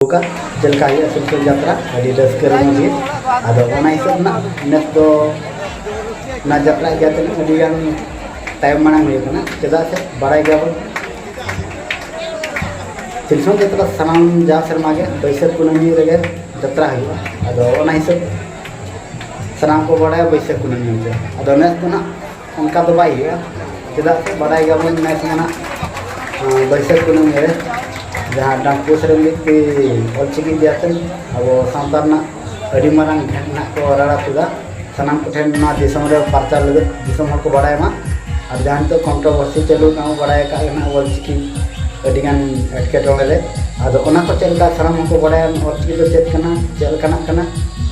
buka jelka ya Sultan Jatra di daskar lagi ada warna itu nes do na jatra jatuh kemudian time mana gitu na kita sih barai gabung Sultan Jatra sanam jah sermage Baisakh Kunami rege jatra hiwa ada warna itu sanam ko barai Baisakh Kunami itu ada nes tu na उनका तो भाई है kita sih barai gabung nes mana Baisakh Kunami ya जहाँ डांगपुर ceramic की ऑलचिकी दियातन अब सांतार ना अड़ी मरंग घटना को राड़ा तुगा सनाम कुठेन ना दिसम रे पर्चा लगे दिसम हर को बड़ाय मा अब जहाँ तो कंट्रोवर्सी चलू ना बड़ाय का ना ऑलचिकी अड़ी गान एटके टोले अब ओना को चलका सनाम को बड़ाय ऑलचिकी तो चेक कना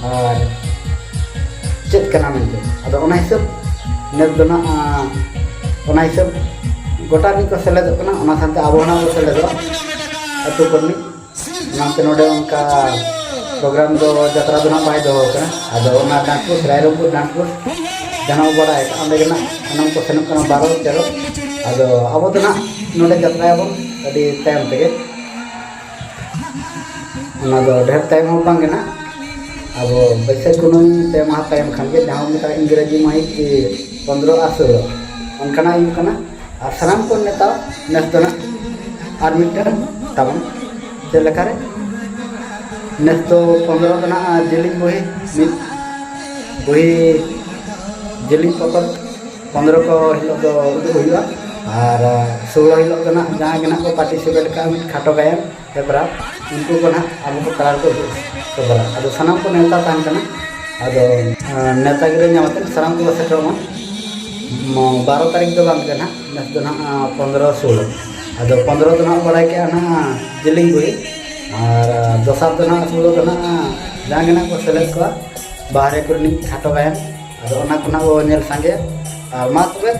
और चेक कना मेंते अब ओना हिसाब नेब दोना ओना हिसाब गोटा नि को सेलेद कना ओना साथे आबोना को सेलेद अतु करनी नामते नोडे उनका प्रोग्राम दो जत्रा दो ना बाय दो कना आदो ना डांसपुर रायरंगपुर डांसपुर जहां बड़ा है अंदे ना नम को सेन कना 12 चलो आदो अब तो ना नोडे जत्रा अब अडी टाइम तेगे ना दो ढेर टाइम हो बांगे ना अब Baisakh Kunami ते माह टाइम खानगे जहां में इंग्रजी माही की 15 आसो उनका यू कना और सनाम को नेता नेस दो ना और मीटर तब चलकर नेस तो 15 तना जेलिंग वही जेलिंग पकड़ 15 को हिलो तो हुआ और 16 हिलो तना जहाँ के ना को पार्टिसिपेट का खाटो गया हेपरा उनको को ना अब को कलर को बरा अब सनाम को नेता तान कना अब नेता गिरे नामते सनाम को सेटो 12 तारीख तो बांग कना नेस तो ना 15 16 अब 15 तो ना बड़ा क्या ना जेलिंग हुई और 10 तो ना 16 तो ना जहाँ ना को सेलेक्ट को बाहर को खाटो गया अब ओना को ना वो नेल संगे और मा तबे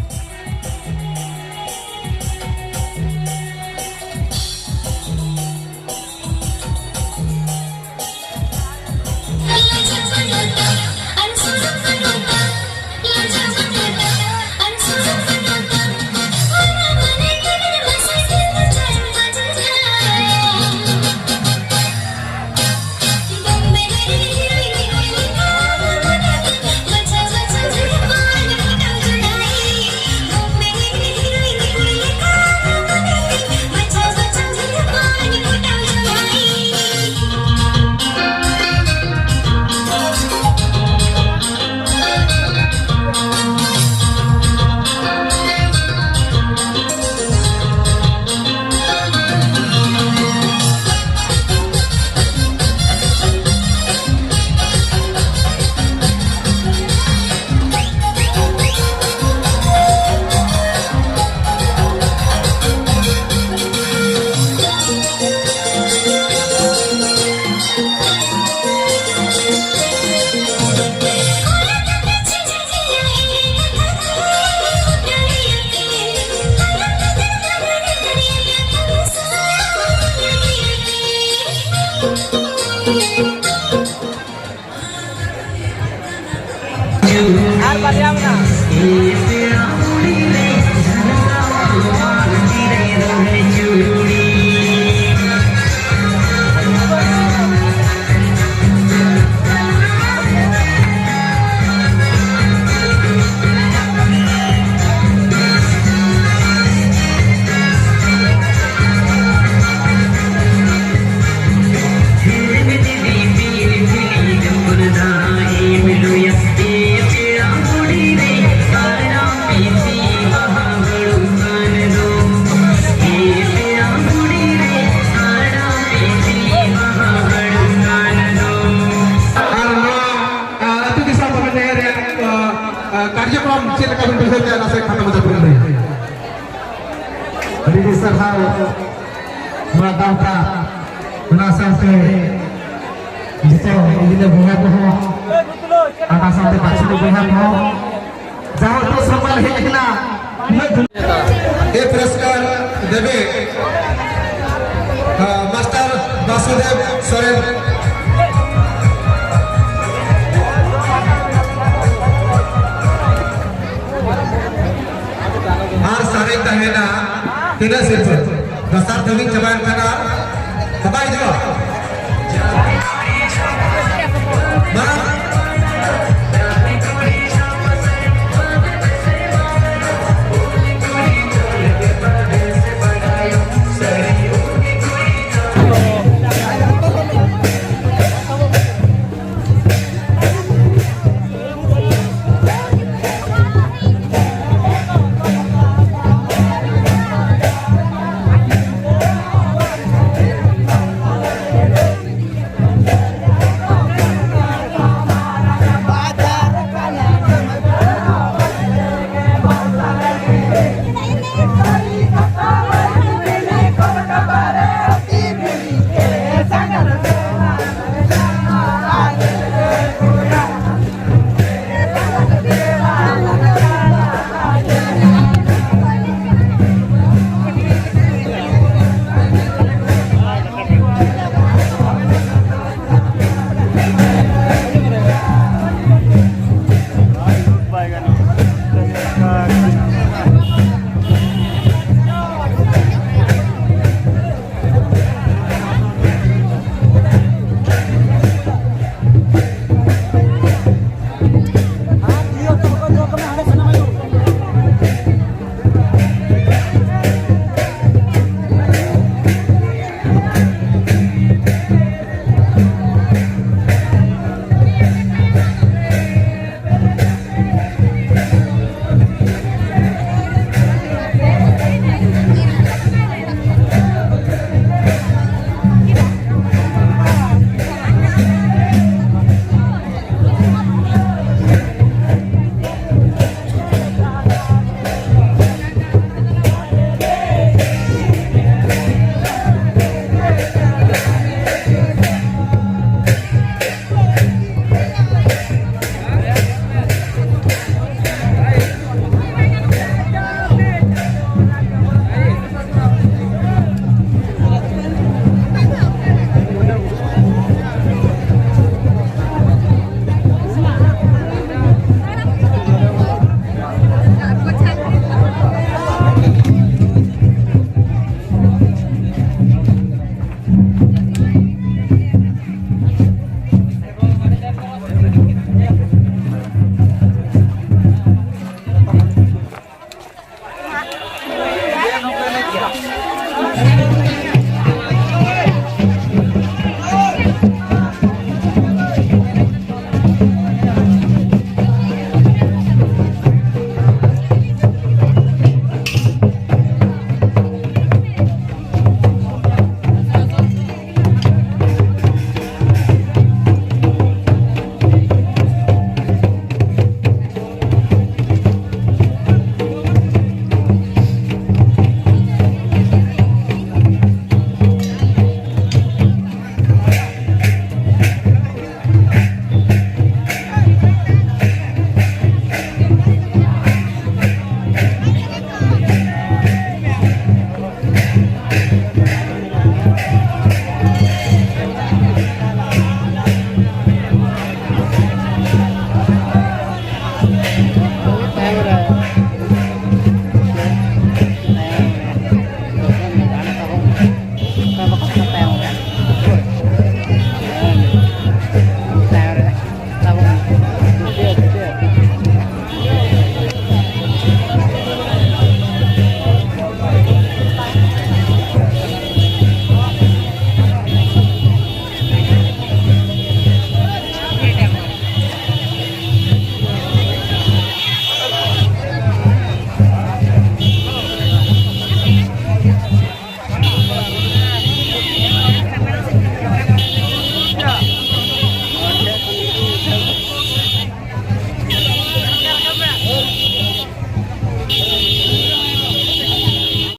कार्यक्रम चलकर बिल्कुल जाना से खत्म हो जाता है रिलीज सरकार मदाता नasa से जितो इदिले बुंगा को आना साथे पाछे बुंगा को जाओ तो संबल है एकला ये पुरस्कार देवे मास्टर वासुदेव सोरेन और सारे कहना तीन सिर्फ दसार धमी चबान करना हवाई जो